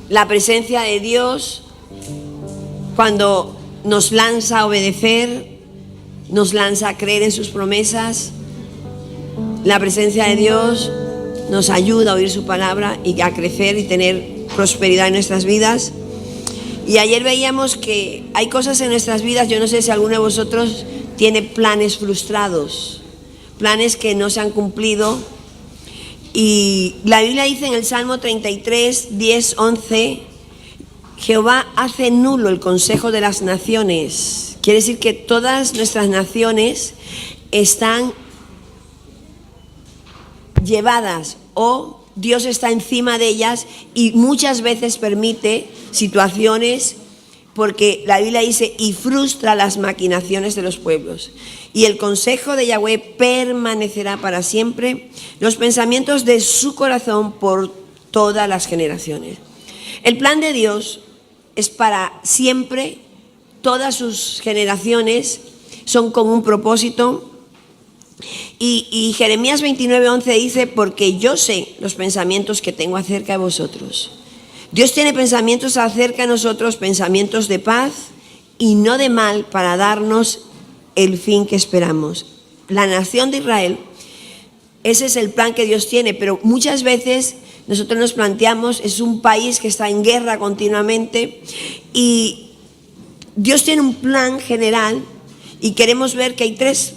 La presencia de Dios, cuando nos lanza a obedecer, nos lanza a creer en sus promesas. La presencia de Dios nos ayuda a oír su palabra y a crecer y tener prosperidad en nuestras vidas. Y ayer veíamos que hay cosas en nuestras vidas, yo no sé si alguno de vosotros tiene planes frustrados, planes que no se han cumplido. Y la Biblia dice en el Salmo 33, 10, 11, Jehová hace nulo el consejo de las naciones. Quiere decir que todas nuestras naciones están llevadas, o Dios está encima de ellas, y muchas veces permite situaciones, porque la Biblia dice, y frustra las maquinaciones de los pueblos. Y el consejo de Yahweh permanecerá para siempre, los pensamientos de su corazón por todas las generaciones. El plan de Dios es para siempre, todas sus generaciones son con un propósito. Y Jeremías 29:11 dice, porque yo sé los pensamientos que tengo acerca de vosotros. Dios tiene pensamientos acerca de nosotros, pensamientos de paz y no de mal, para darnos el fin que esperamos. La nación de Israel, ese es el plan que Dios tiene, pero muchas veces nosotros nos planteamos, es un país que está en guerra continuamente, y Dios tiene un plan general, y queremos ver que hay tres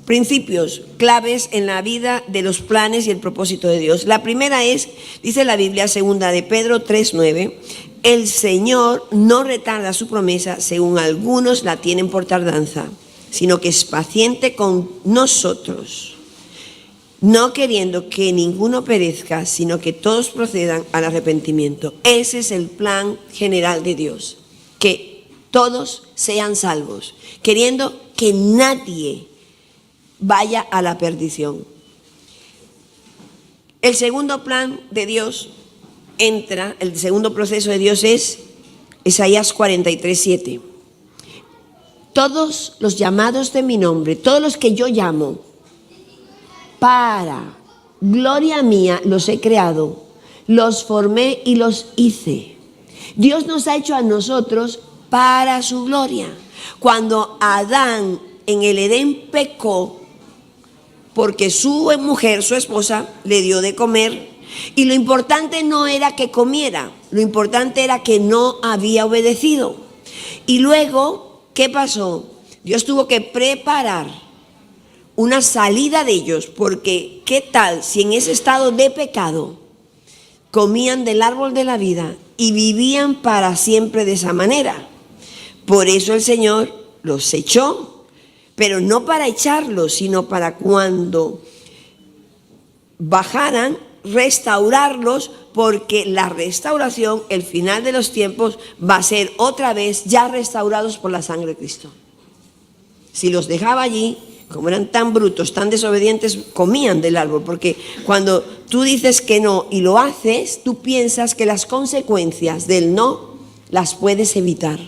principios claves en la vida de los planes y el propósito de Dios. La primera es, dice la Biblia, segunda de Pedro 3:9, el Señor no retarda su promesa, según algunos la tienen por tardanza, sino que es paciente con nosotros, no queriendo que ninguno perezca, sino que todos procedan al arrepentimiento. Ese es el plan general de Dios, que todos sean salvos, queriendo que nadie vaya a la perdición. El segundo plan de Dios el segundo proceso de Dios es Isaías 43:7. Todos los llamados de mi nombre, todos los que yo llamo, para gloria mía los he creado, los formé y los hice. Dios nos ha hecho a nosotros para su gloria. Cuando Adán en el Edén pecó, porque su mujer, su esposa, le dio de comer, y lo importante no era que comiera, lo importante era que no había obedecido. Y luego, ¿qué pasó? Dios tuvo que preparar una salida de ellos, porque ¿qué tal si en ese estado de pecado comían del árbol de la vida y vivían para siempre de esa manera? Por eso el Señor los echó, pero no para echarlos, sino para cuando bajaran, restaurarlos, porque la restauración, el final de los tiempos, va a ser otra vez ya restaurados por la sangre de Cristo. Si los dejaba allí, como eran tan brutos, tan desobedientes, comían del árbol, porque cuando tú dices que no y lo haces, tú piensas que las consecuencias del no las puedes evitar.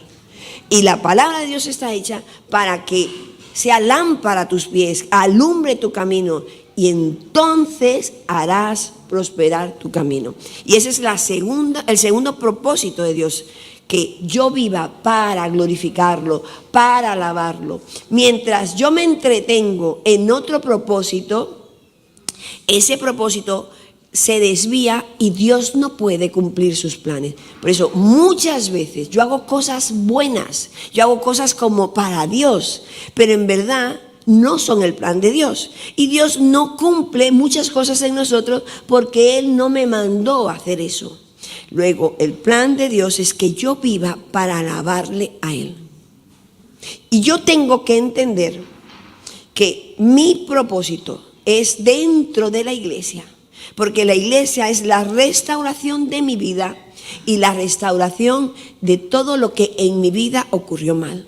Y la palabra de Dios está hecha para que sea lámpara a tus pies, alumbre tu camino, y entonces harás prosperar tu camino. Y ese es el segundo propósito de Dios, que yo viva para glorificarlo, para alabarlo. Mientras yo me entretengo en otro propósito, ese propósito se desvía y Dios no puede cumplir sus planes. Por eso muchas veces yo hago cosas buenas, yo hago cosas como para Dios, pero en verdad no son el plan de Dios. Y Dios no cumple muchas cosas en nosotros porque Él no me mandó a hacer eso. Luego, el plan de Dios es que yo viva para alabarle a Él. Y yo tengo que entender que mi propósito es dentro de la iglesia, porque la iglesia es la restauración de mi vida y la restauración de todo lo que en mi vida ocurrió mal.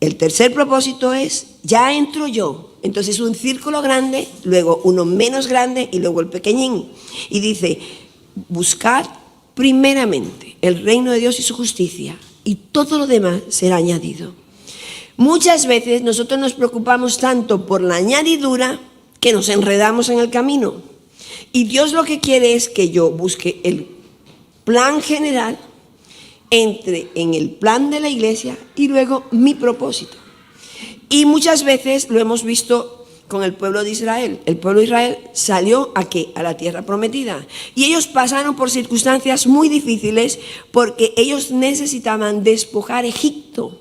El tercer propósito es, ya entro yo, entonces un círculo grande, luego uno menos grande y luego el pequeñín. Y dice, buscad primeramente el reino de Dios y su justicia, y todo lo demás será añadido. Muchas veces nosotros nos preocupamos tanto por la añadidura que nos enredamos en el camino. Y Dios lo que quiere es que yo busque el plan general, entre en el plan de la iglesia y luego mi propósito. Y muchas veces lo hemos visto con el pueblo de Israel. El pueblo de Israel salió ¿a qué? A la tierra prometida. Y ellos pasaron por circunstancias muy difíciles porque ellos necesitaban despojar Egipto.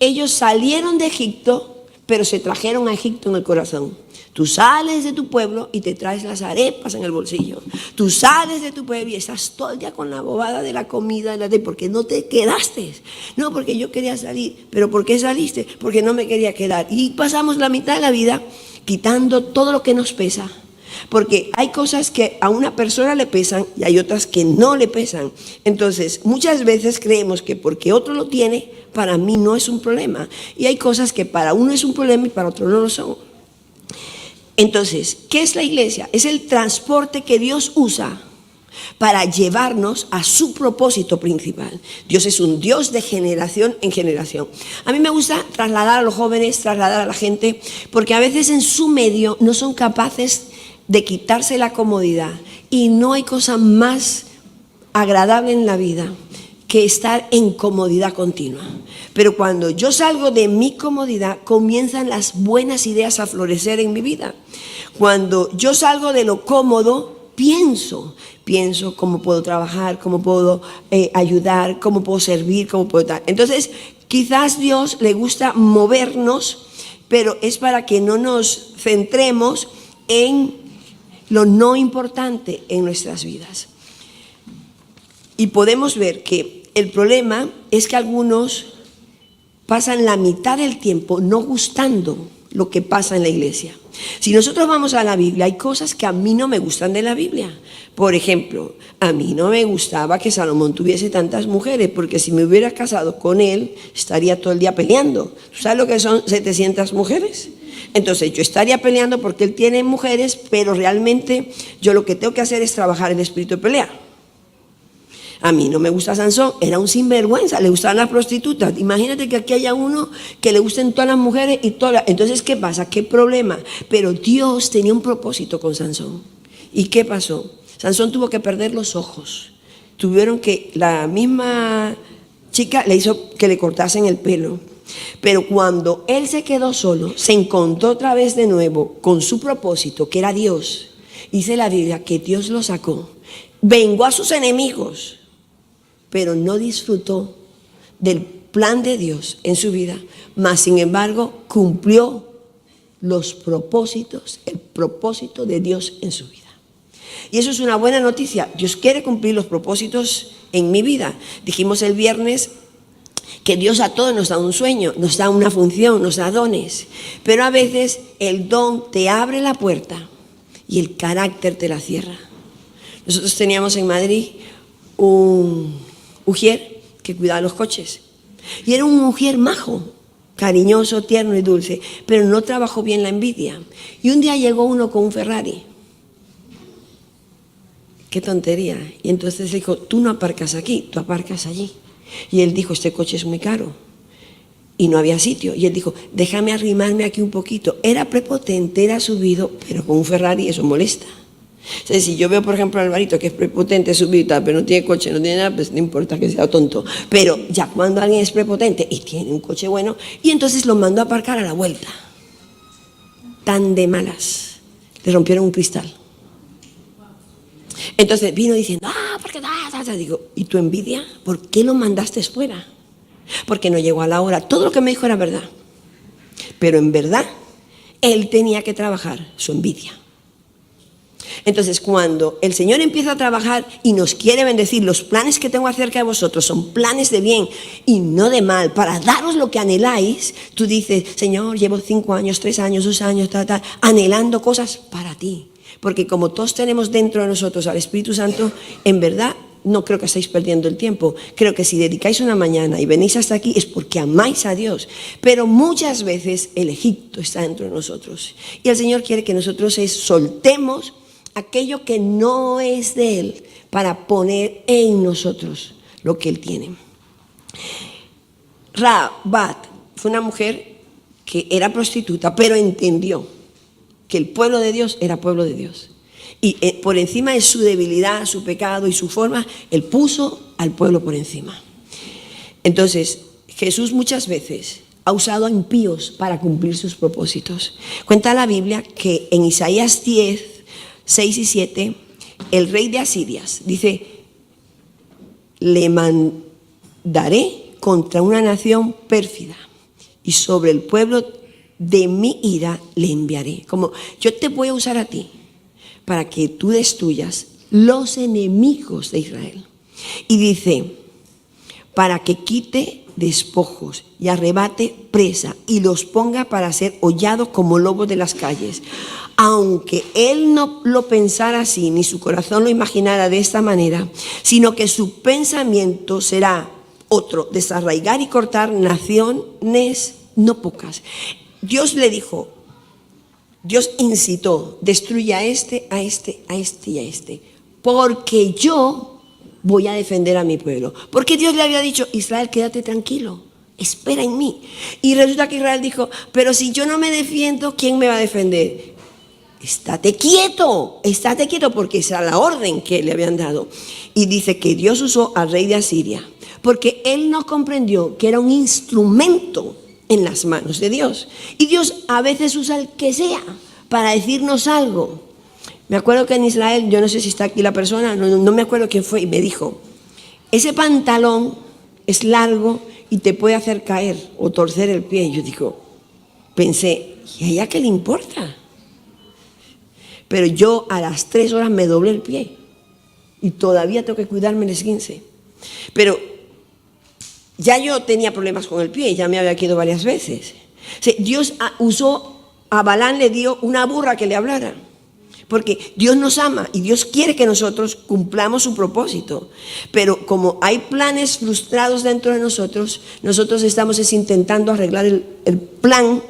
Ellos salieron de Egipto, pero se trajeron a Egipto en el corazón. Tú sales de tu pueblo y te traes las arepas en el bolsillo. Tú sales de tu pueblo y estás todo el día con la bobada de la comida, ¿por qué no te quedaste? No, porque yo quería salir. ¿Pero por qué saliste? Porque no me quería quedar. Y pasamos la mitad de la vida quitando todo lo que nos pesa. Porque hay cosas que a una persona le pesan y hay otras que no le pesan. Entonces, muchas veces creemos que porque otro lo tiene, para mí no es un problema. Y hay cosas que para uno es un problema y para otro no lo son. Entonces, ¿qué es la iglesia? Es el transporte que Dios usa para llevarnos a su propósito principal. Dios es un Dios de generación en generación. A mí me gusta trasladar a los jóvenes, trasladar a la gente, porque a veces en su medio no son capaces de quitarse la comodidad. Y no hay cosa más agradable en la vida que estar en comodidad continua. Pero cuando yo salgo de mi comodidad, comienzan las buenas ideas a florecer en mi vida. Cuando yo salgo de lo cómodo, pienso cómo puedo trabajar, cómo puedo ayudar, cómo puedo servir, cómo puedo dar. Entonces, quizás Dios le gusta movernos, pero es para que no nos centremos en lo no importante en nuestras vidas. Y podemos ver que el problema es que algunos pasan la mitad del tiempo no gustando lo que pasa en la iglesia. Si nosotros vamos a la Biblia, hay cosas que a mí no me gustan de la Biblia. Por ejemplo, a mí no me gustaba que Salomón tuviese tantas mujeres, porque si me hubiera casado con él, estaría todo el día peleando. ¿Tú sabes lo que son 700 mujeres? Entonces yo estaría peleando porque él tiene mujeres, pero realmente yo lo que tengo que hacer es trabajar el espíritu de pelea. A mí no me gusta Sansón, era un sinvergüenza, le gustaban las prostitutas. Imagínate que aquí haya uno que le gusten todas las mujeres y todas. Entonces, ¿qué pasa? ¿Qué problema? Pero Dios tenía un propósito con Sansón. ¿Y qué pasó? Sansón tuvo que perder los ojos. Tuvieron que, la misma chica le hizo que le cortasen el pelo. Pero cuando él se quedó solo, se encontró otra vez de nuevo con su propósito, que era Dios. Dice la Biblia que Dios lo sacó. Vengó a sus enemigos, pero no disfrutó del plan de Dios en su vida, mas sin embargo cumplió los propósitos, el propósito de Dios en su vida. Y eso es una buena noticia. Dios quiere cumplir los propósitos en mi vida. Dijimos el viernes que Dios a todos nos da un sueño, nos da una función, nos da dones, pero a veces el don te abre la puerta y el carácter te la cierra. Nosotros teníamos en Madrid un ujier que cuidaba los coches. Y era un ujier majo, cariñoso, tierno y dulce, pero no trabajó bien la envidia. Y un día llegó uno con un Ferrari. Qué tontería. Y entonces dijo, tú no aparcas aquí, tú aparcas allí. Y él dijo, este coche es muy caro. Y no había sitio. Y él dijo, déjame arrimarme aquí un poquito. Era prepotente, era subido, pero con un Ferrari eso molesta. Entonces, si yo veo, por ejemplo, a Alvarito, que es prepotente, subido, pero no tiene coche, no tiene nada, pues no importa que sea tonto. Pero ya cuando alguien es prepotente y tiene un coche bueno, y entonces lo mandó a aparcar a la vuelta. Tan de malas. Le rompieron un cristal. Entonces vino diciendo, porque digo, ¿y tu envidia? ¿Por qué lo mandaste fuera? Porque no llegó a la hora. Todo lo que me dijo era verdad. Pero en verdad, él tenía que trabajar su envidia. Entonces, cuando el Señor empieza a trabajar y nos quiere bendecir, los planes que tengo acerca de vosotros son planes de bien y no de mal, para daros lo que anheláis. Tú dices, Señor, llevo 5 años, 3 años, 2 años, anhelando cosas para ti. Porque como todos tenemos dentro de nosotros al Espíritu Santo, en verdad no creo que estéis perdiendo el tiempo. Creo que si dedicáis una mañana y venís hasta aquí es porque amáis a Dios. Pero muchas veces el Egipto está dentro de nosotros. Y el Señor quiere que nosotros soltemos aquello que no es de Él para poner en nosotros lo que Él tiene. Rabat fue una mujer que era prostituta, pero entendió que el pueblo de Dios era pueblo de Dios. Y por encima de su debilidad, su pecado y su forma, Él puso al pueblo por encima. Entonces, Jesús muchas veces ha usado a impíos para cumplir sus propósitos. Cuenta la Biblia que en Isaías 10, 6 y 7, el rey de Asiria dice: le mandaré contra una nación pérfida y sobre el pueblo de mi ira le enviaré. Como yo te voy a usar a ti para que tú destruyas los enemigos de Israel. Y dice, para que quite despojos y arrebate presa y los ponga para ser hollados como lobos de las calles. Aunque él no lo pensara así, ni su corazón lo imaginara de esta manera, sino que su pensamiento será otro: desarraigar y cortar naciones no pocas. Dios le dijo, Dios incitó: destruye a este, a este, a este y a este, porque yo voy a defender a mi pueblo. Porque Dios le había dicho: Israel, quédate tranquilo, espera en mí. Y resulta que Israel dijo: pero si yo no me defiendo, ¿quién me va a defender? Estate quieto, porque esa era la orden que le habían dado. Y dice que Dios usó al rey de Asiria, porque él no comprendió que era un instrumento en las manos de Dios. Y Dios a veces usa el que sea para decirnos algo. Me acuerdo que en Israel, yo no sé si está aquí la persona, no me acuerdo quién fue, y me dijo: ese pantalón es largo y te puede hacer caer o torcer el pie. Y yo pensé, ¿y a ella qué le importa? Pero yo a las 3 horas me doblé el pie y todavía tengo que cuidarme el esguince. Pero ya yo tenía problemas con el pie, ya me había caído varias veces. O sea, Dios usó, a Balán le dio una burra que le hablara. Porque Dios nos ama y Dios quiere que nosotros cumplamos su propósito. Pero como hay planes frustrados dentro de nosotros, nosotros estamos intentando arreglar el plan,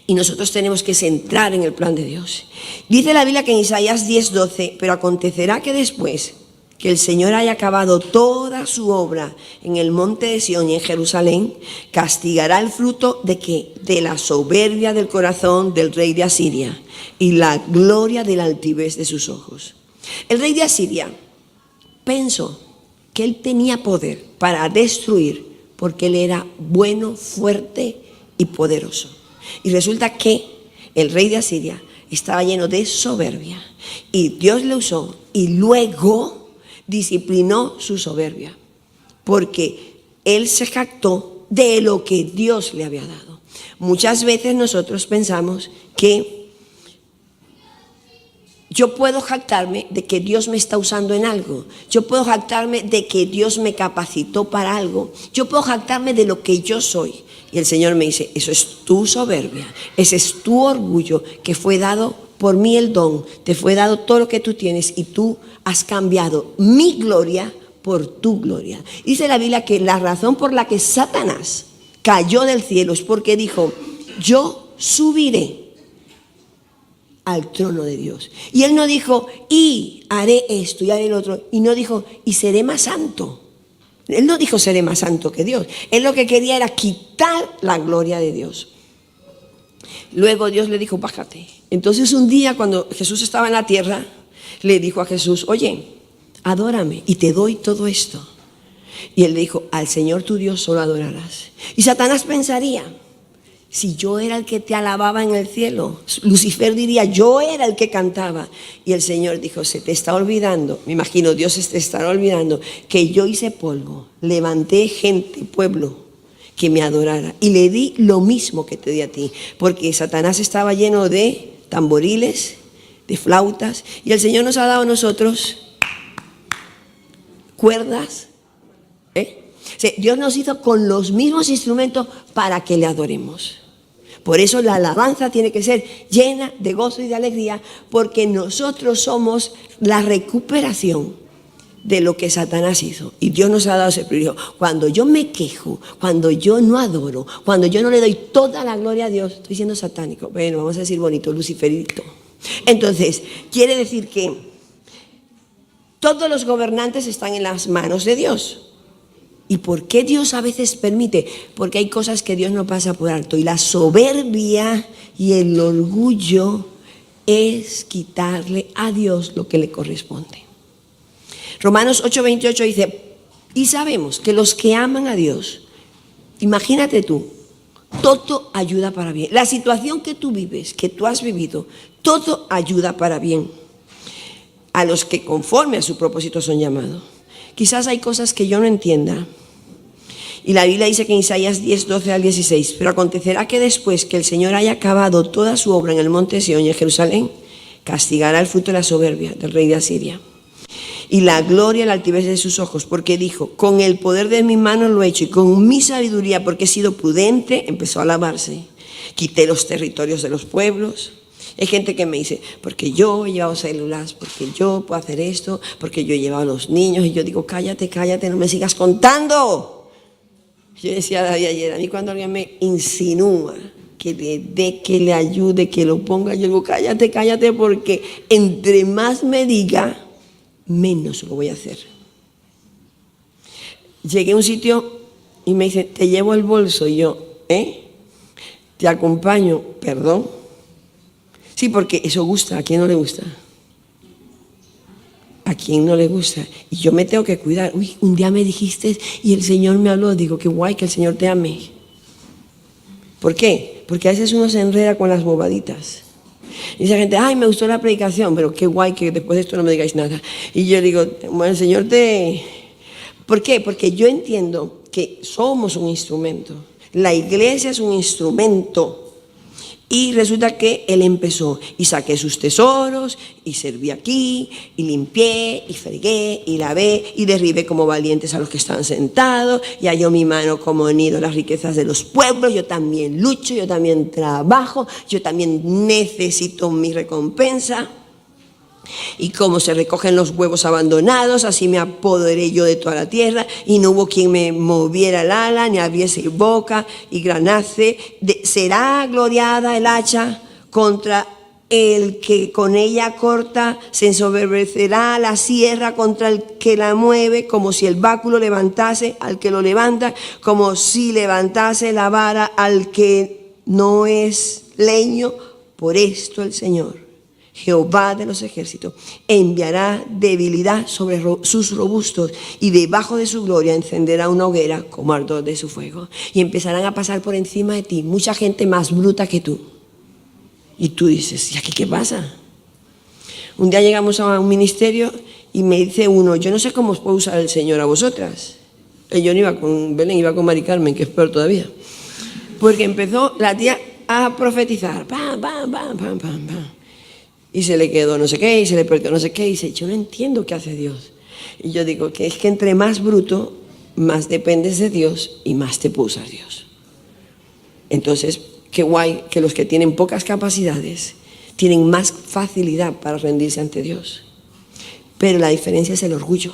y nosotros tenemos que centrar en el plan de Dios. Dice la Biblia que en Isaías 10:12, pero acontecerá que después que el Señor haya acabado toda su obra en el monte de Sión y en Jerusalén, castigará el fruto de ¿qué? De la soberbia del corazón del rey de Asiria y la gloria de la altivez de sus ojos. El rey de Asiria pensó que él tenía poder para destruir porque él era bueno, fuerte y poderoso. Y resulta que el rey de Asiria estaba lleno de soberbia y Dios le usó y luego disciplinó su soberbia porque él se jactó de lo que Dios le había dado. Muchas veces nosotros pensamos que yo puedo jactarme de que Dios me está usando en algo. Yo puedo jactarme de que Dios me capacitó para algo. Yo puedo jactarme de lo que yo soy. Y el Señor me dice: eso es tu soberbia, ese es tu orgullo, que fue dado por mí el don, te fue dado todo lo que tú tienes y tú has cambiado mi gloria por tu gloria. Dice la Biblia que la razón por la que Satanás cayó del cielo es porque dijo: yo subiré al trono de Dios. Y él no dijo: y haré esto y haré lo otro, y no dijo: y seré más santo. Él no dijo: seré más santo que Dios. Él lo que quería era quitar la gloria de Dios. Luego Dios le dijo: bájate. Entonces un día, cuando Jesús estaba en la tierra, le dijo a Jesús: oye, adórame y te doy todo esto. Y él le dijo: al Señor tu Dios solo adorarás. Y Satanás pensaría: si yo era el que te alababa en el cielo. Lucifer diría: yo era el que cantaba. Y el Señor dijo: se te está olvidando, me imagino Dios se te estará olvidando, que yo hice polvo, levanté gente, pueblo, que me adorara, y le di lo mismo que te di a ti. Porque Satanás estaba lleno de tamboriles, de flautas, y el Señor nos ha dado a nosotros cuerdas. O sea, Dios nos hizo con los mismos instrumentos para que le adoremos. Por eso la alabanza tiene que ser llena de gozo y de alegría, porque nosotros somos la recuperación de lo que Satanás hizo. Y Dios nos ha dado ese privilegio. Cuando yo me quejo, cuando yo no adoro, cuando yo no le doy toda la gloria a Dios, estoy siendo satánico. Bueno, vamos a decir bonito, luciferito. Entonces, quiere decir que todos los gobernantes están en las manos de Dios. ¿Y por qué Dios a veces permite? Porque hay cosas que Dios no pasa por alto. Y la soberbia y el orgullo es quitarle a Dios lo que le corresponde. Romanos 8:28 dice, y sabemos que los que aman a Dios, imagínate tú, todo ayuda para bien. La situación que tú vives, que tú has vivido, todo ayuda para bien. A los que conforme a su propósito son llamados. Quizás hay cosas que yo no entienda. Y la Biblia dice que en Isaías 10:12-16, pero acontecerá que después que el Señor haya acabado toda su obra en el monte Sión y en Jerusalén, castigará el fruto de la soberbia del rey de Asiria y la gloria y la altivez de sus ojos, porque dijo, con el poder de mi mano lo he hecho y con mi sabiduría, porque he sido prudente, empezó a alabarse. Quité los territorios de los pueblos. Hay gente que me dice, porque yo he llevado células, porque yo puedo hacer esto, porque yo he llevado a los niños, y yo digo, cállate, cállate, no me sigas contando. Yo decía a David ayer, a mí cuando alguien me insinúa que le dé, que le ayude, que lo ponga, yo digo, cállate, cállate, porque entre más me diga, menos lo voy a hacer. Llegué a un sitio y me dice, te llevo el bolso, y yo, te acompaño, perdón. Sí, porque eso gusta, ¿a quién no le gusta? ¿A quién no le gusta? Y yo me tengo que cuidar. Uy, un día me dijiste y el Señor me habló, digo, qué guay que el Señor te ame. ¿Por qué? Porque a veces uno se enreda con las bobaditas. Y dice la gente, ay, me gustó la predicación, pero qué guay que después de esto no me digáis nada. Y yo digo, bueno, el Señor te... ¿Por qué? Porque yo entiendo que somos un instrumento. La iglesia es un instrumento. Y resulta que él empezó y saqué sus tesoros y serví aquí y limpié y fregué y lavé y derribé como valientes a los que están sentados y halló mi mano como nido las riquezas de los pueblos. Yo también lucho, yo también trabajo, yo también necesito mi recompensa. Y como se recogen los huevos abandonados, así me apoderé yo de toda la tierra, y no hubo quien me moviera el ala, ni abriese boca y granace. Será gloriada el hacha contra el que con ella corta, se ensoberbecerá la sierra contra el que la mueve, como si el báculo levantase al que lo levanta, como si levantase la vara al que no es leño. Por esto el Señor, Jehová de los ejércitos, enviará debilidad sobre sus robustos, y debajo de su gloria encenderá una hoguera como ardor de su fuego. Y empezarán a pasar por encima de ti mucha gente más bruta que tú. Y tú dices, ¿y aquí qué pasa? Un día llegamos a un ministerio y me dice uno, yo no sé cómo os puede usar el Señor a vosotras. Y yo no iba con Belén, iba con Mari Carmen, que es peor todavía. Porque empezó la tía a profetizar, pam, pam, pam, pam, pam, pam. Y se le quedó no sé qué, y se le perdió no sé qué, y dice, yo no entiendo qué hace Dios. Y yo digo que es que entre más bruto, más dependes de Dios y más te puede usar Dios. Entonces, qué guay que los que tienen pocas capacidades tienen más facilidad para rendirse ante Dios. Pero la diferencia es el orgullo.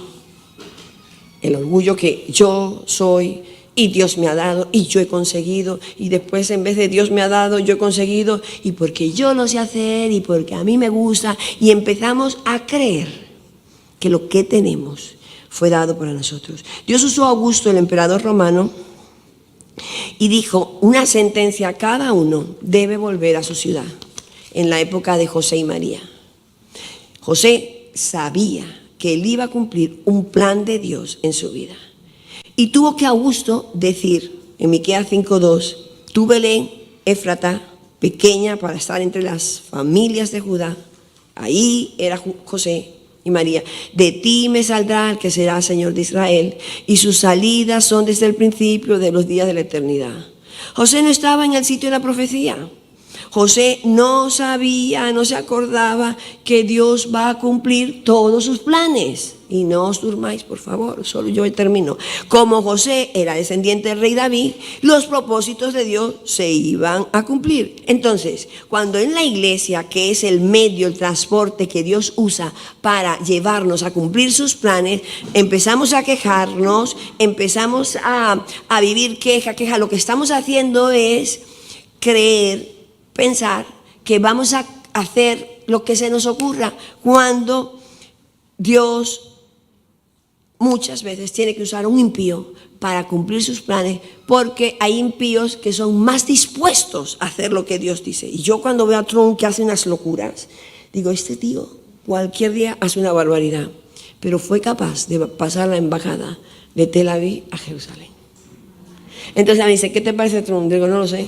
El orgullo que yo soy y Dios me ha dado y yo he conseguido, y después en vez de Dios me ha dado, yo he conseguido, y porque yo lo sé hacer y porque a mí me gusta, y empezamos a creer que lo que tenemos fue dado para nosotros. Dios usó a Augusto, el emperador romano, y dijo una sentencia: cada uno debe volver a su ciudad, en la época de José y María. José sabía que él iba a cumplir un plan de Dios en su vida. Y tuvo que Augusto decir, en Miqueas 5:2, tú Belén, Éfrata, pequeña para estar entre las familias de Judá, ahí era José y María, de ti me saldrá el que será Señor de Israel, y sus salidas son desde el principio de los días de la eternidad. José no estaba en el sitio de la profecía. José no sabía, no se acordaba que Dios va a cumplir todos sus planes. Y no os durmáis, por favor, solo yo termino. Como José era descendiente del rey David, los propósitos de Dios se iban a cumplir. Entonces, cuando en la iglesia, que es el medio, el transporte que Dios usa para llevarnos a cumplir sus planes, empezamos a quejarnos, empezamos a vivir queja, lo que estamos haciendo es creer, pensar que vamos a hacer lo que se nos ocurra, cuando Dios muchas veces tiene que usar un impío para cumplir sus planes, porque hay impíos que son más dispuestos a hacer lo que Dios dice. Y yo cuando veo a Trump que hace unas locuras, digo, este tío cualquier día hace una barbaridad, pero fue capaz de pasar la embajada de Tel Aviv a Jerusalén. Entonces a mí dice, ¿qué te parece Trump? Digo, no lo sé,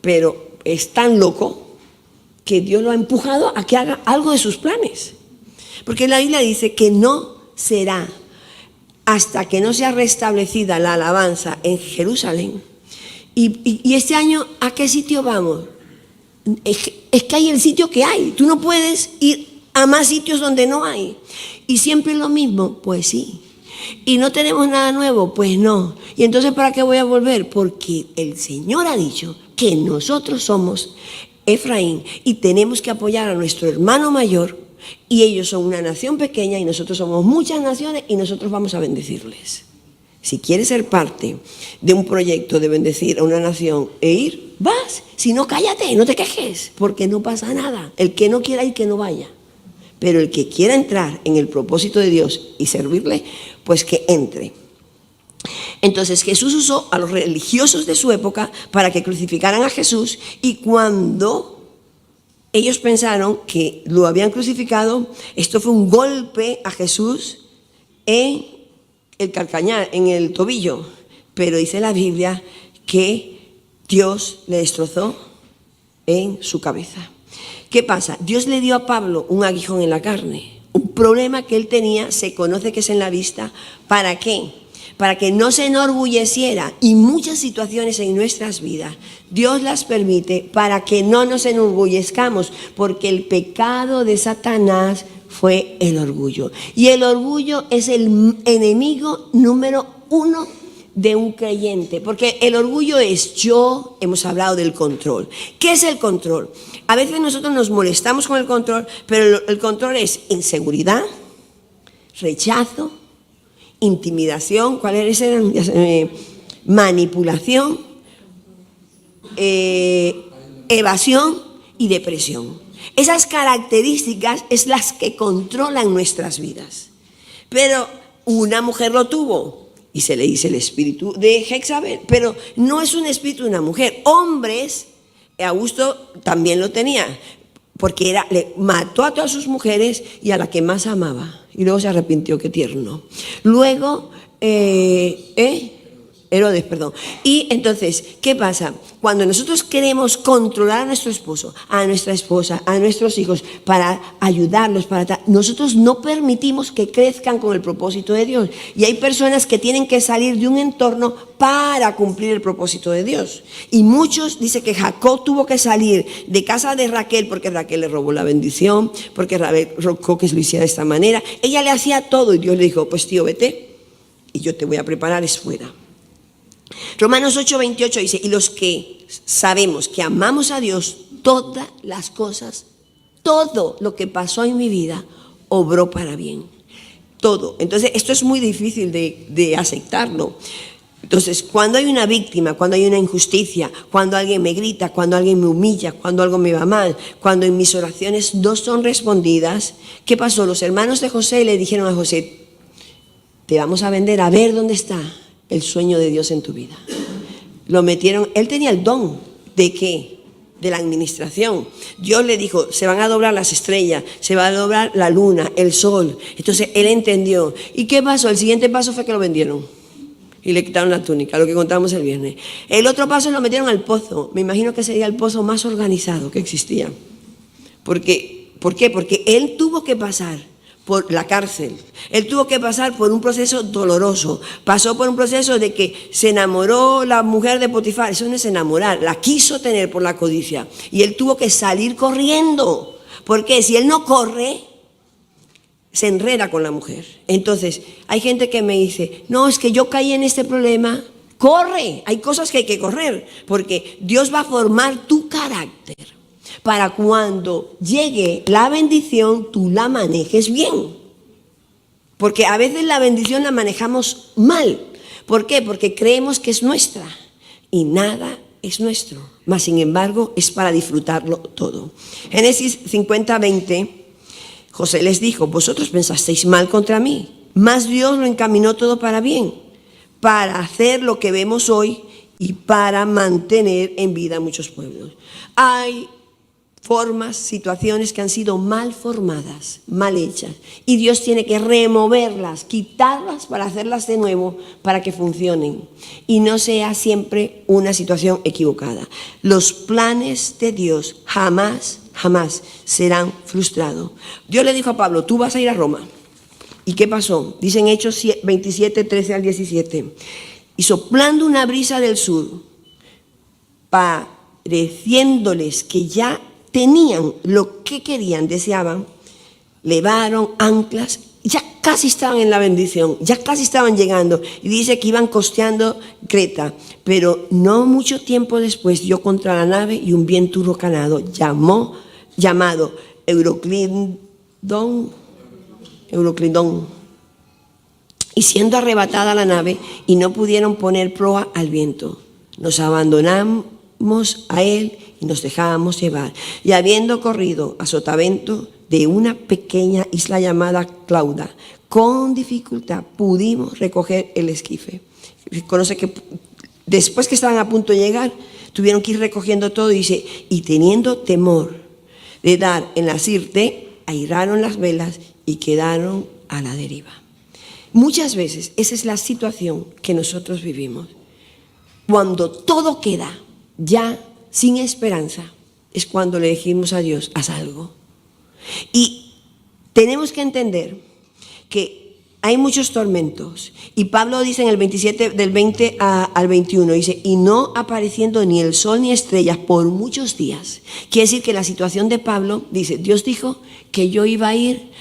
pero es tan loco que Dios lo ha empujado a que haga algo de sus planes. Porque la Biblia dice que no será hasta que no sea restablecida la alabanza en Jerusalén. Y este año, ¿a qué sitio vamos? Es que hay el sitio que hay. Tú no puedes ir a más sitios donde no hay. Y siempre es lo mismo, pues sí. Y no tenemos nada nuevo, pues no. Y entonces, ¿para qué voy a volver? Porque el Señor ha dicho que nosotros somos Efraín y tenemos que apoyar a nuestro hermano mayor, y ellos son una nación pequeña y nosotros somos muchas naciones y nosotros vamos a bendecirles. Si quieres ser parte de un proyecto de bendecir a una nación e ir, vas. Si no, cállate, no te quejes, porque no pasa nada. El que no quiera ir, que no vaya. Pero el que quiera entrar en el propósito de Dios y servirle, pues que entre. Entonces Jesús usó a los religiosos de su época para que crucificaran a Jesús, y cuando ellos pensaron que lo habían crucificado, esto fue un golpe a Jesús en el calcañar, en el tobillo. Pero dice la Biblia que Dios le destrozó en su cabeza. ¿Qué pasa? Dios le dio a Pablo un aguijón en la carne. Un problema que él tenía, se conoce que es en la vista. ¿Para qué? Para que no se enorgulleciera. Y muchas situaciones en nuestras vidas Dios las permite para que no nos enorgullezcamos, porque el pecado de Satanás fue el orgullo. Y el orgullo es el enemigo número 1 de un creyente, porque el orgullo es yo. Hemos hablado del control. ¿Qué es el control? A veces nosotros nos molestamos con el control, pero el control es inseguridad, rechazo, intimidación, ¿cuáles eran? Manipulación, evasión y depresión. Esas características es las que controlan nuestras vidas. Pero una mujer lo tuvo y se le dice el espíritu de Jezabel, pero no es un espíritu de una mujer. Hombres, Augusto también lo tenía, porque le mató a todas sus mujeres y a la que más amaba. Y luego se arrepintió, qué tierno. Luego, Herodes, perdón. Y entonces, ¿qué pasa? Cuando nosotros queremos controlar a nuestro esposo, a nuestra esposa, a nuestros hijos, para ayudarlos, nosotros no permitimos que crezcan con el propósito de Dios. Y hay personas que tienen que salir de un entorno para cumplir el propósito de Dios. Y muchos, dice que Jacob tuvo que salir de casa de Raquel porque Raquel le robó la bendición, porque Raquel rogó que lo hiciera de esta manera. Ella le hacía todo y Dios le dijo, pues tío, vete y yo te voy a preparar es fuera. Romanos 8:28 dice, y los que sabemos que amamos a Dios, todas las cosas, todo lo que pasó en mi vida, obró para bien. Todo. Entonces, esto es muy difícil de aceptarlo. Entonces, cuando hay una víctima, cuando hay una injusticia, cuando alguien me grita, cuando alguien me humilla, cuando algo me va mal, cuando en mis oraciones no son respondidas, ¿qué pasó? Los hermanos de José le dijeron a José, te vamos a vender a ver dónde está el sueño de Dios en tu vida. Lo metieron, él tenía el don ¿de qué? De la administración. Dios le dijo, se van a doblar las estrellas, se va a doblar la luna, el sol. Entonces él entendió. ¿Y qué pasó? El siguiente paso fue que lo vendieron y le quitaron la túnica, lo que contábamos el viernes. El otro paso lo metieron al pozo. Me imagino que sería el pozo más organizado que existía. ¿Por qué? Porque él tuvo que pasar por la cárcel, él tuvo que pasar por un proceso doloroso, pasó por un proceso de que se enamoró la mujer de Potifar. Eso no es enamorar, la quiso tener por la codicia, y él tuvo que salir corriendo, porque si él no corre, se enreda con la mujer. Entonces, hay gente que me dice, no, es que yo caí en este problema. Corre, hay cosas que hay que correr, porque Dios va a formar tu carácter para cuando llegue la bendición, tú la manejes bien. Porque a veces la bendición la manejamos mal. ¿Por qué? Porque creemos que es nuestra y nada es nuestro. Mas, sin embargo, es para disfrutarlo todo. Génesis 50:20, José les dijo, vosotros pensasteis mal contra mí, Mas Dios lo encaminó todo para bien, para hacer lo que vemos hoy y para mantener en vida a muchos pueblos. Hay formas, situaciones que han sido mal formadas, mal hechas, y Dios tiene que removerlas, quitarlas para hacerlas de nuevo, para que funcionen y no sea siempre una situación equivocada. Los planes de Dios jamás serán frustrados. Dios le dijo a Pablo: tú vas a ir a Roma. ¿Y qué pasó? Dicen Hechos 27, 13 al 17. Y soplando una brisa del sur, pareciéndoles que ya tenían lo que querían, deseaban, levaron anclas, ya casi estaban en la bendición, ya casi estaban llegando, y dice que iban costeando Creta, pero no mucho tiempo después dio contra la nave y un viento huracanado llamado Euroclidón, y siendo arrebatada la nave y no pudieron poner proa al viento, nos abandonamos a él y nos dejábamos llevar. Y habiendo corrido a sotavento de una pequeña isla llamada Clauda, con dificultad pudimos recoger el esquife. Conoce que después que estaban a punto de llegar, tuvieron que ir recogiendo todo, y dice, y teniendo temor de dar en la sirte, airaron las velas y quedaron a la deriva. Muchas veces esa es la situación que nosotros vivimos. Cuando todo queda ya sin esperanza, es cuando le decimos a Dios: haz algo. Y tenemos que entender que hay muchos tormentos. Y Pablo dice en el 27, del 20 al 21, dice, y no apareciendo ni el sol ni estrellas por muchos días. Quiere decir que la situación de Pablo, dice, Dios dijo que yo iba a ir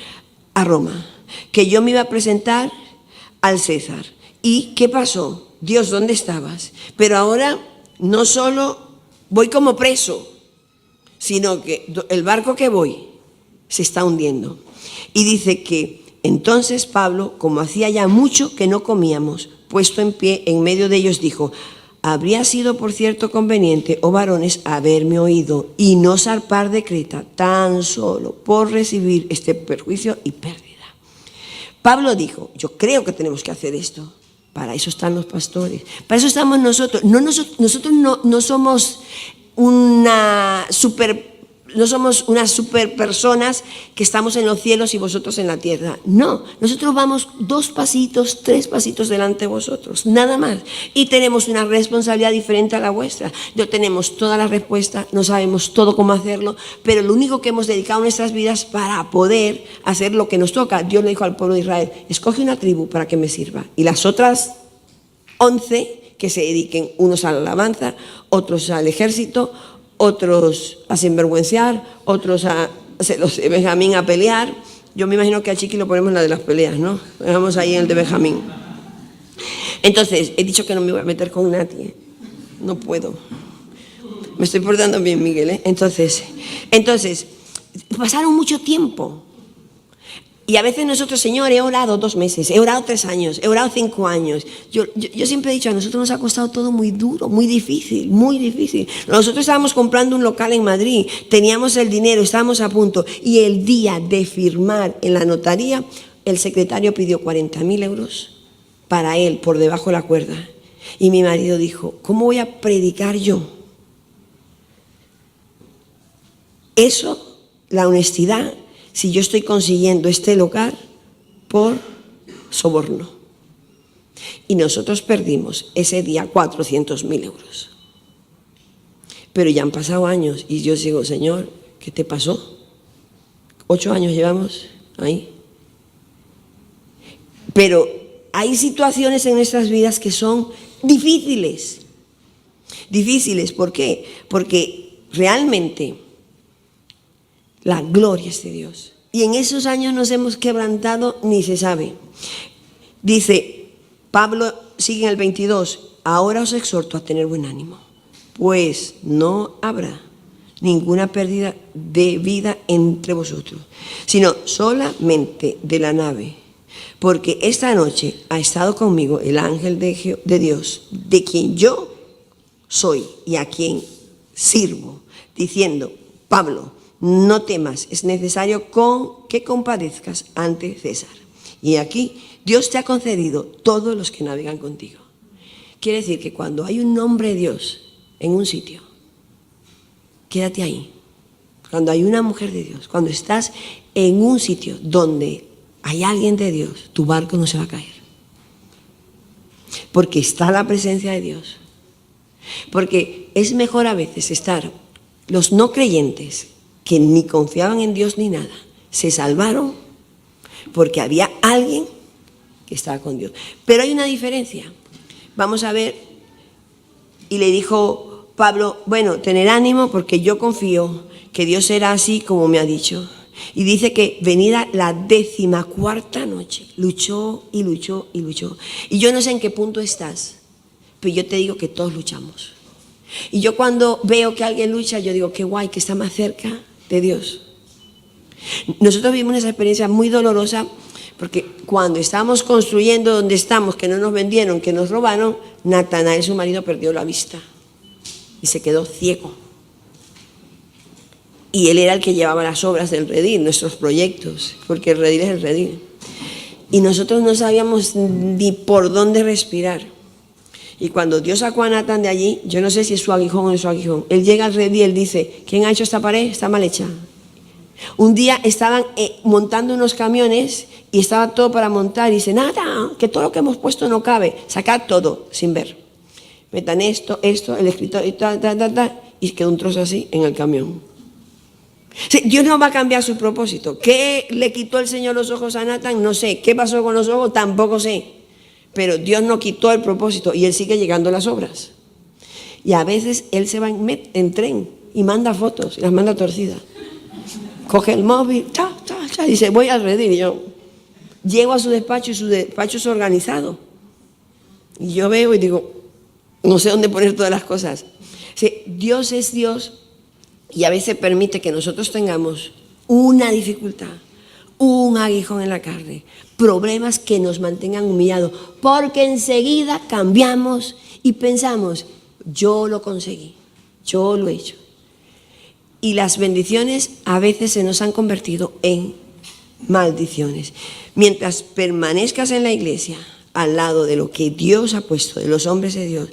a Roma, que yo me iba a presentar al César. ¿Y qué pasó? Dios, ¿dónde estabas? Pero ahora no solo voy como preso, sino que el barco que voy se está hundiendo. Y dice que entonces Pablo, como hacía ya mucho que no comíamos, puesto en pie en medio de ellos, dijo, habría sido por cierto conveniente, oh varones, haberme oído y no zarpar de Creta tan solo por recibir este perjuicio y pérdida. Pablo dijo, yo creo que tenemos que hacer esto. Para eso están los pastores, para eso estamos nosotros. Nosotros no somos unas super personas que estamos en los cielos y vosotros en la tierra. No, nosotros vamos 2 pasitos, 3 pasitos delante de vosotros, nada más. Y tenemos una responsabilidad diferente a la vuestra. No tenemos todas las respuestas, no sabemos todo cómo hacerlo, pero lo único que hemos dedicado nuestras vidas para poder hacer lo que nos toca. Dios le dijo al pueblo de Israel, escoge una tribu para que me sirva. Y las otras 11 que se dediquen, unos a la alabanza, otros al ejército, otros a sinvergüenciar, otros a los de Benjamín a pelear. Yo me imagino que a Chiqui lo ponemos en la de las peleas, ¿no? Vamos ahí en el de Benjamín. Entonces, he dicho que no me voy a meter con nadie. No puedo. Me estoy portando bien, Miguel, ¿eh? Entonces, pasaron mucho tiempo. Y a veces nosotros, Señor, he orado 2 meses, he orado 3 años, he orado 5 años. Yo siempre he dicho, a nosotros nos ha costado todo muy duro, muy difícil, muy difícil. Nosotros estábamos comprando un local en Madrid, teníamos el dinero, estábamos a punto. Y el día de firmar en la notaría, el secretario pidió 40.000 euros para él, por debajo de la cuerda. Y mi marido dijo, ¿cómo voy a predicar yo? Eso, la honestidad, si yo estoy consiguiendo este local por soborno. Y nosotros perdimos ese día 400.000 euros. Pero ya han pasado años y yo digo, Señor, ¿qué te pasó? 8 años llevamos ahí. Pero hay situaciones en nuestras vidas que son difíciles. Difíciles, ¿por qué? Porque realmente la gloria es de Dios. Y en esos años nos hemos quebrantado, ni se sabe. Dice, Pablo sigue en el 22, ahora os exhorto a tener buen ánimo, pues no habrá ninguna pérdida de vida entre vosotros, sino solamente de la nave. Porque esta noche ha estado conmigo el ángel de Dios, de quien yo soy y a quien sirvo, diciendo, Pablo, no temas, es necesario que compadezcas ante César. Y aquí Dios te ha concedido todos los que navegan contigo. Quiere decir que cuando hay un nombre de Dios en un sitio, quédate ahí. Cuando hay una mujer de Dios, cuando estás en un sitio donde hay alguien de Dios, tu barco no se va a caer. Porque está la presencia de Dios. Porque es mejor a veces estar, los no creyentes que ni confiaban en Dios ni nada, se salvaron porque había alguien que estaba con Dios. Pero hay una diferencia. Vamos a ver, y le dijo Pablo, bueno, tener ánimo porque yo confío que Dios será así como me ha dicho. Y dice que venida la 14ª noche, luchó y luchó y luchó. Y yo no sé en qué punto estás, pero yo te digo que todos luchamos. Y yo cuando veo que alguien lucha, yo digo, qué guay, que está más cerca de Dios. Nosotros vivimos esa experiencia muy dolorosa porque cuando estábamos construyendo donde estamos, que no nos vendieron, que nos robaron, Natanael, su marido, perdió la vista y se quedó ciego. Y él era el que llevaba las obras del redil, nuestros proyectos, porque el redil es el redil. Y nosotros no sabíamos ni por dónde respirar. Y cuando Dios sacó a Natán de allí, yo no sé si es su aguijón o no es su aguijón, él llega al redil y él dice, ¿quién ha hecho esta pared? Está mal hecha. Un día estaban montando unos camiones y estaba todo para montar y dice, nada, que todo lo que hemos puesto no cabe, sacad todo sin ver. Metan esto, el escritorio y quedó un trozo así en el camión. Sí, Dios no va a cambiar su propósito. ¿Qué le quitó el Señor los ojos a Natán? No sé. ¿Qué pasó con los ojos? Tampoco sé. Pero Dios no quitó el propósito y él sigue llegando a las obras. Y a veces él se va en tren y manda fotos, y las manda torcidas. Coge el móvil, y dice, voy al redil. Y yo llego a su despacho y su despacho es organizado. Y yo veo y digo, no sé dónde poner todas las cosas. Sí, Dios es Dios. Y a veces permite que nosotros tengamos una dificultad, un aguijón en la carne, problemas que nos mantengan humillados, porque enseguida cambiamos y pensamos, yo lo conseguí, yo lo he hecho. Y las bendiciones a veces se nos han convertido en maldiciones. Mientras permanezcas en la iglesia, al lado de lo que Dios ha puesto, de los hombres de Dios,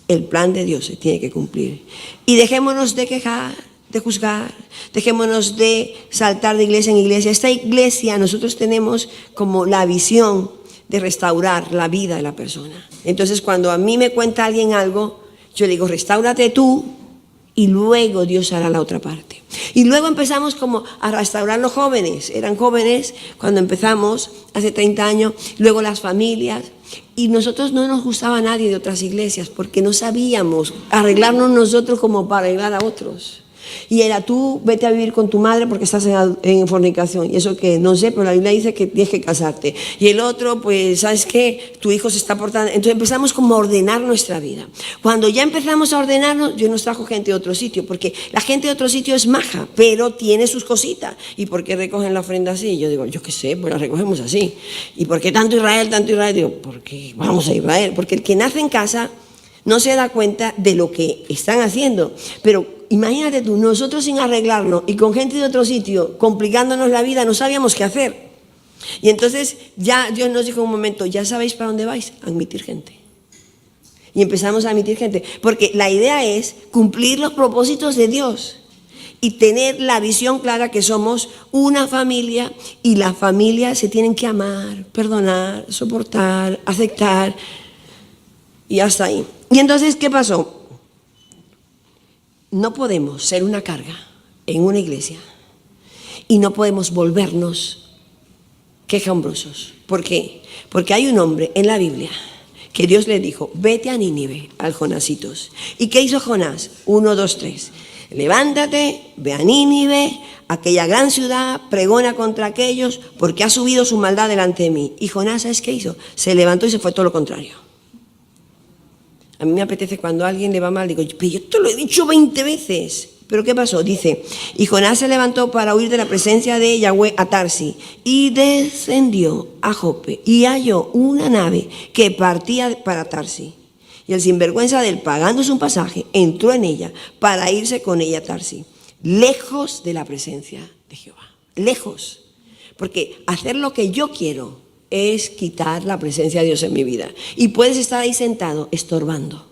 el plan de Dios se tiene que cumplir. Y dejémonos de quejar, de juzgar, dejémonos de saltar de iglesia en iglesia. Esta iglesia nosotros tenemos como la visión de restaurar la vida de la persona. Entonces cuando a mí me cuenta alguien algo, yo le digo, restáurate tú y luego Dios hará la otra parte. Y luego empezamos como a restaurar los jóvenes. Eran jóvenes cuando empezamos, hace 30 años, luego las familias. Y nosotros no nos gustaba a nadie de otras iglesias porque no sabíamos arreglarnos nosotros como para arreglar a otros. Y era tú, vete a vivir con tu madre porque estás en fornicación. Y eso que no sé, pero la Biblia dice que tienes que casarte. Y el otro, pues, ¿sabes qué? Tu hijo se está portando. Entonces empezamos como a ordenar nuestra vida. Cuando ya empezamos a ordenarnos, Dios nos trajo gente de otro sitio. Porque la gente de otro sitio es maja, pero tiene sus cositas. ¿Y por qué recogen la ofrenda así? Yo digo, yo qué sé, pues la recogemos así. ¿Y por qué tanto Israel, tanto Israel? Digo, porque vamos a Israel. Porque el que nace en casa no se da cuenta de lo que están haciendo. Pero imagínate tú, nosotros sin arreglarnos y con gente de otro sitio complicándonos la vida, no sabíamos qué hacer. Y entonces ya Dios nos dijo en un momento, ya sabéis para dónde vais, a admitir gente. Y empezamos a admitir gente, porque la idea es cumplir los propósitos de Dios y tener la visión clara que somos una familia y la familia se tienen que amar, perdonar, soportar, aceptar y hasta ahí. Y entonces, ¿qué pasó? No podemos ser una carga en una iglesia y no podemos volvernos quejumbrosos. ¿Por qué? Porque hay un hombre en la Biblia que Dios le dijo, vete a Nínive, al Jonásitos. ¿Y qué hizo Jonás? 1, 2, 3. Levántate, ve a Nínive, aquella gran ciudad, pregona contra aquellos, porque ha subido su maldad delante de mí. Y Jonás, ¿sabes qué hizo? Se levantó y se fue todo lo contrario. A mí me apetece cuando a alguien le va mal, digo, pero yo te lo he dicho 20 veces. ¿Pero qué pasó? Dice, y Jonás se levantó para huir de la presencia de Yahweh a Tarsi y descendió a Jope y halló una nave que partía para Tarsi. Y el sinvergüenza del pagándose un pasaje, entró en ella para irse con ella a Tarsi, lejos de la presencia de Jehová. Lejos. Porque hacer lo que yo quiero es quitar la presencia de Dios en mi vida. Y puedes estar ahí sentado, estorbando.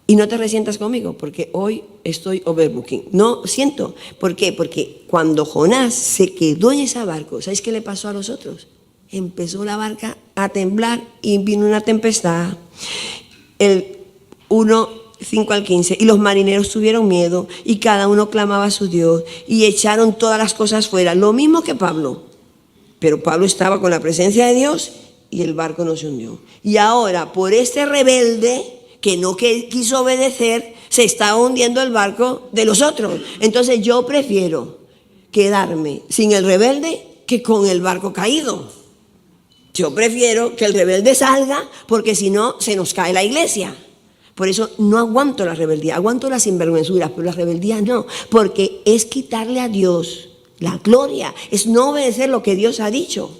Y no te resientas conmigo, porque hoy estoy overbooking. No siento. ¿Por qué? Porque cuando Jonás se quedó en ese barco, ¿sabéis qué le pasó a los otros? Empezó la barca a temblar y vino una tempestad. El 1:5-15. Y los marineros tuvieron miedo y cada uno clamaba a su Dios y echaron todas las cosas fuera. Lo mismo que Pablo. Pero Pablo estaba con la presencia de Dios y el barco no se hundió. Y ahora, por este rebelde que no quiso obedecer, se está hundiendo el barco de los otros. Entonces yo prefiero quedarme sin el rebelde que con el barco caído. Yo prefiero que el rebelde salga, porque si no se nos cae la iglesia. Por eso no aguanto la rebeldía, aguanto las sinvergüenzuras, pero la rebeldía no, porque es quitarle a Dios la gloria, es no obedecer lo que Dios ha dicho.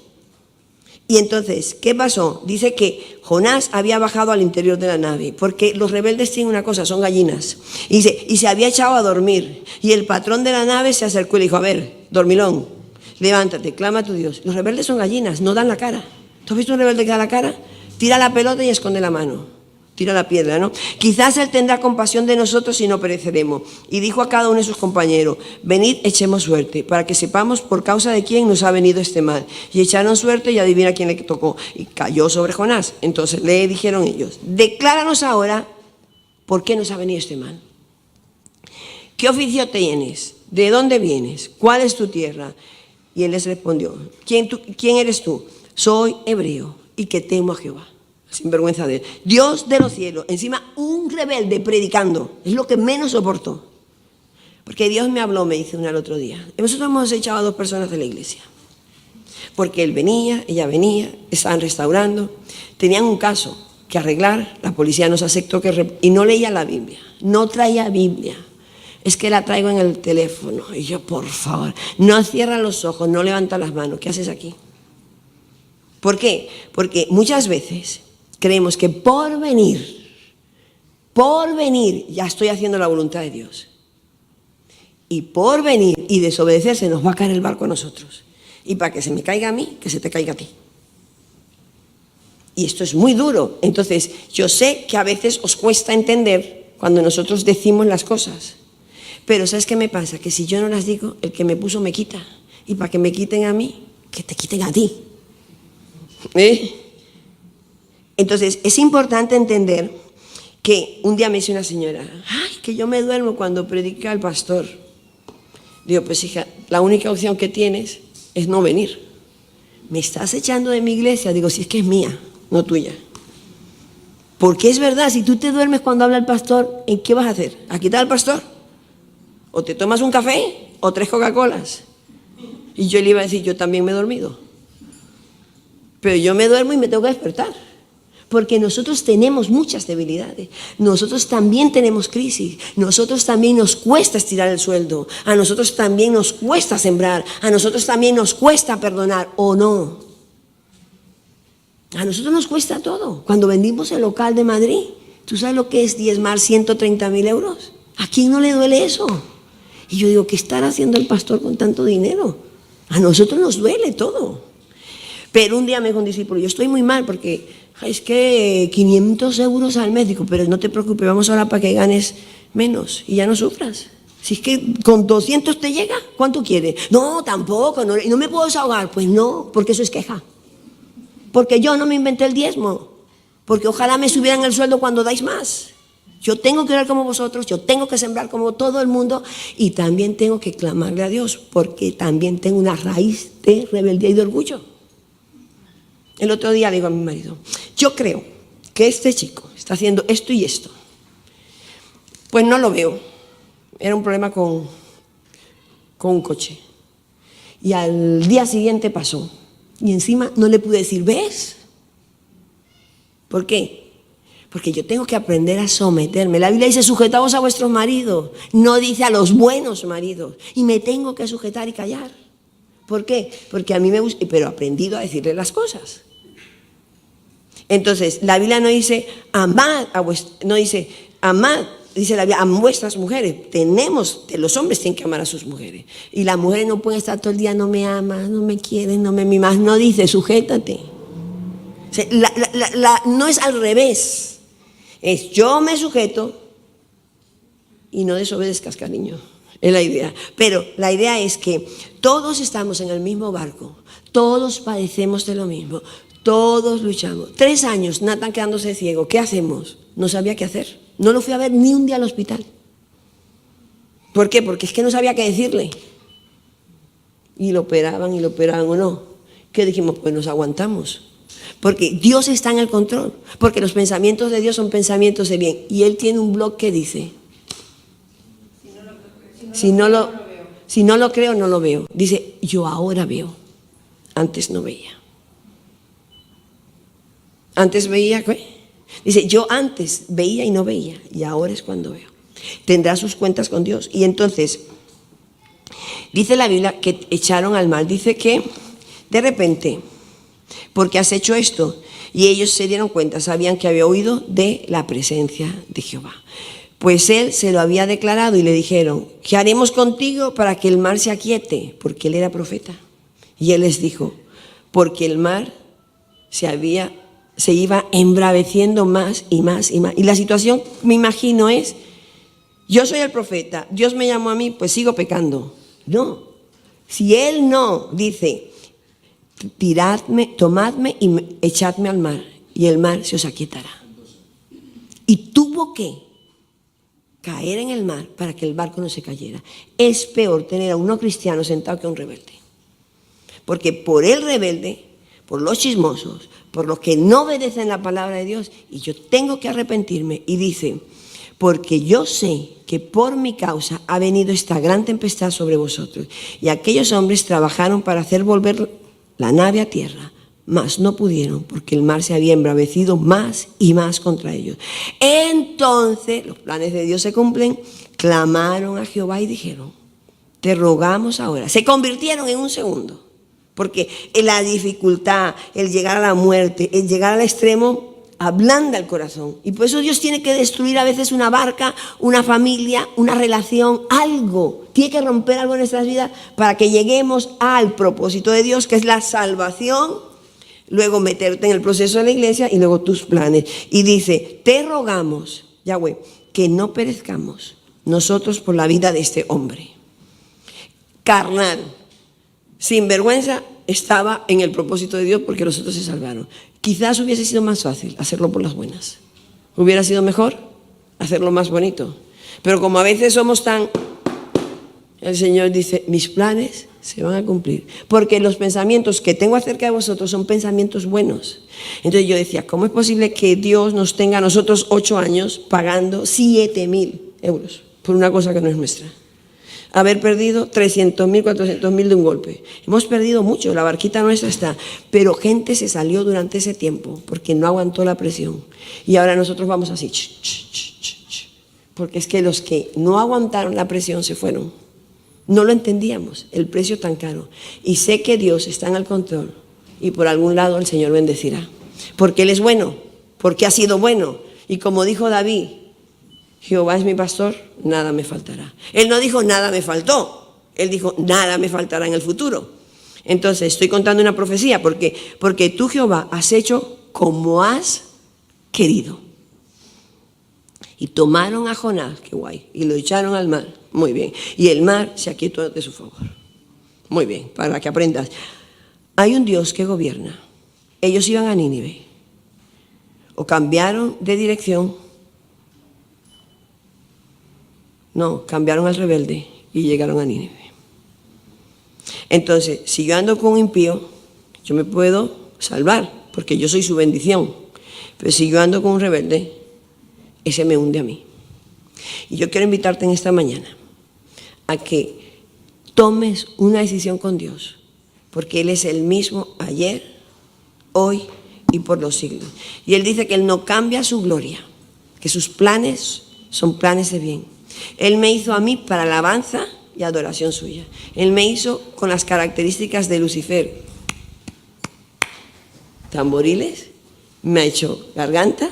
Y entonces, ¿qué pasó? Dice que Jonás había bajado al interior de la nave, porque los rebeldes tienen una cosa, son gallinas. Y dice, y se había echado a dormir. Y el patrón de la nave se acercó y le dijo, a ver, dormilón, levántate, clama a tu Dios. Los rebeldes son gallinas, no dan la cara. ¿Tú has visto un rebelde que da la cara? Tira la pelota y esconde la mano. Tira la piedra, ¿no? Quizás él tendrá compasión de nosotros y no pereceremos. Y dijo a cada uno de sus compañeros, venid, echemos suerte, para que sepamos por causa de quién nos ha venido este mal. Y echaron suerte y adivina quién le tocó. Y cayó sobre Jonás. Entonces le dijeron ellos, decláranos ahora por qué nos ha venido este mal. ¿Qué oficio tienes? ¿De dónde vienes? ¿Cuál es tu tierra? Y él les respondió, ¿quién eres tú? Soy hebreo y que temo a Jehová. Sin vergüenza de él. Dios de los cielos, encima un rebelde predicando, es lo que menos soportó. Porque Dios me habló, me dice el otro día. Nosotros hemos echado a 2 personas de la iglesia. Porque él venía, ella venía, estaban restaurando, tenían un caso que arreglar, la policía nos aceptó y no leía la Biblia, no traía Biblia. Es que la traigo en el teléfono. Y yo, por favor, no cierra los ojos, no levanta las manos. ¿Qué haces aquí? ¿Por qué? Porque muchas veces creemos que por venir, ya estoy haciendo la voluntad de Dios. Y por venir y desobedecer se nos va a caer el barco a nosotros. Y para que se me caiga a mí, que se te caiga a ti. Y esto es muy duro. Entonces, yo sé que a veces os cuesta entender cuando nosotros decimos las cosas. Pero ¿sabes qué me pasa? Que si yo no las digo, el que me puso me quita. Y para que me quiten a mí, que te quiten a ti. Entonces es importante entender que un día me dice una señora, ay, que yo me duermo cuando predica el pastor. Digo, pues hija, la única opción que tienes es no venir. Me estás echando de mi iglesia. Digo, si es que es mía, no tuya. Porque es verdad, si tú te duermes cuando habla el pastor, ¿en qué vas a hacer? ¿A quitar al pastor? ¿O te tomas un café o 3 Coca-Colas? Y yo le iba a decir, yo también me he dormido. Pero yo me duermo y me tengo que despertar. Porque nosotros tenemos muchas debilidades. Nosotros también tenemos crisis. Nosotros también nos cuesta estirar el sueldo. A nosotros también nos cuesta sembrar. A nosotros también nos cuesta perdonar, ¿o no? A nosotros nos cuesta todo. Cuando vendimos el local de Madrid, ¿tú sabes lo que es diezmar 130.000 euros? ¿A quién no le duele eso? Y yo digo, ¿qué estará haciendo el pastor con tanto dinero? A nosotros nos duele todo. Pero un día me dijo un discípulo, yo estoy muy mal porque es que 500 euros al mes. Digo, pero no te preocupes, vamos ahora para que ganes menos y ya no sufras. Si es que con 200 te llega, ¿cuánto quieres? No, tampoco, no me puedo desahogar. Pues no, porque eso es queja. Porque yo no me inventé el diezmo. Porque ojalá me subieran el sueldo cuando dais más. Yo tengo que orar como vosotros, yo tengo que sembrar como todo el mundo y también tengo que clamarle a Dios porque también tengo una raíz de rebeldía y de orgullo. El otro día le digo a mi marido, yo creo que este chico está haciendo esto y esto. Pues no lo veo. Era un problema con un coche. Y al día siguiente pasó. Y encima no le pude decir, ¿ves? ¿Por qué? Porque yo tengo que aprender a someterme. La Biblia dice, sujetaos a vuestros maridos. No dice a los buenos maridos. Y me tengo que sujetar y callar. ¿Por qué? Porque a mí me gusta, pero he aprendido a decirle las cosas. Entonces, la Biblia no dice, amad dice la Biblia, a vuestras mujeres. Los hombres tienen que amar a sus mujeres. Y las mujeres no pueden estar todo el día, no me amas, no me quieres, no me mimas. No dice, sujétate. O sea, no es al revés. Es yo me sujeto y no desobedezcas, cariño. Es la idea. Pero la idea es que todos estamos en el mismo barco. Todos padecemos de lo mismo. Todos luchamos. 3 años, Nathan quedándose ciego. ¿Qué hacemos? No sabía qué hacer. No lo fui a ver ni un día al hospital. ¿Por qué? Porque es que no sabía qué decirle. Y lo operaban o no. ¿Qué dijimos? Pues nos aguantamos. Porque Dios está en el control. Porque los pensamientos de Dios son pensamientos de bien. Y Él tiene un blog que dice: si no lo creo, no lo veo. Dice, yo ahora veo. Antes no veía. Antes veía, ¿qué? Dice, yo antes veía y no veía. Y ahora es cuando veo. Tendrá sus cuentas con Dios. Y entonces, dice la Biblia que echaron al mar. Dice que de repente, porque has hecho esto, y ellos se dieron cuenta, sabían que había huido de la presencia de Jehová. Pues él se lo había declarado y le dijeron, ¿qué haremos contigo para que el mar se aquiete? Porque él era profeta. Y él les dijo, porque el mar se iba embraveciendo más y más y más. Y la situación, me imagino, es, yo soy el profeta, Dios me llamó a mí, pues sigo pecando. No, si él no dice, tomadme y echadme al mar, y el mar se os aquietará. Y tuvo que caer en el mar para que el barco no se cayera. Es peor tener a uno cristiano sentado que a un rebelde. Porque por el rebelde, por los chismosos, por los que no obedecen la palabra de Dios, y yo tengo que arrepentirme. Y dice, porque yo sé que por mi causa ha venido esta gran tempestad sobre vosotros. Y aquellos hombres trabajaron para hacer volver la nave a tierra, mas no pudieron, porque el mar se había embravecido más y más contra ellos. Entonces, los planes de Dios se cumplen, clamaron a Jehová y dijeron, te rogamos ahora. Se convirtieron en un segundo, porque la dificultad, el llegar a la muerte, el llegar al extremo, ablanda el corazón. Y por eso Dios tiene que destruir a veces una barca, una familia, una relación, algo. Tiene que romper algo en nuestras vidas para que lleguemos al propósito de Dios, que es la salvación. Luego meterte en el proceso de la iglesia y luego tus planes. Y dice, te rogamos, Yahweh, que no perezcamos nosotros por la vida de este hombre. Carnal, sin vergüenza, estaba en el propósito de Dios porque los otros se salvaron. Quizás hubiese sido más fácil hacerlo por las buenas. Hubiera sido mejor hacerlo más bonito. Pero como a veces somos tan... El Señor dice, mis planes se van a cumplir. Porque los pensamientos que tengo acerca de vosotros son pensamientos buenos. Entonces yo decía, ¿cómo es posible que Dios nos tenga a nosotros 8 años pagando 7.000 euros por una cosa que no es nuestra? Haber perdido 300.000, 400.000 de un golpe. Hemos perdido mucho, la barquita nuestra está. Pero gente se salió durante ese tiempo porque no aguantó la presión. Y ahora nosotros vamos así. Porque es que los que no aguantaron la presión se fueron. No lo entendíamos, el precio tan caro. Y sé que Dios está en el control y por algún lado el Señor bendecirá. Porque Él es bueno, porque ha sido bueno. Y como dijo David, Jehová es mi pastor, nada me faltará. Él no dijo nada me faltó, Él dijo nada me faltará en el futuro. Entonces estoy contando una profecía porque tú, Jehová, has hecho como has querido. Y tomaron a Jonás, qué guay, y lo echaron al mar. Muy bien. Y el mar se aquietó de su favor. Muy bien, para que aprendas. Hay un Dios que gobierna. Ellos iban a Nínive. O cambiaron de dirección. No, cambiaron al rebelde y llegaron a Nínive. Entonces, si yo ando con un impío, yo me puedo salvar, porque yo soy su bendición. Pero si yo ando con un rebelde, ese me hunde a mí. Y yo quiero invitarte en esta mañana a que tomes una decisión con Dios, porque Él es el mismo ayer, hoy y por los siglos. Y Él dice que Él no cambia su gloria, que sus planes son planes de bien. Él me hizo a mí para alabanza y adoración suya. Él me hizo con las características de Lucifer. Tamboriles, me ha hecho garganta,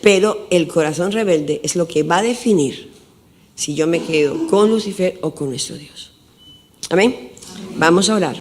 Pero el corazón rebelde es lo que va a definir si yo me quedo con Lucifer o con nuestro Dios. Amén. Vamos a orar.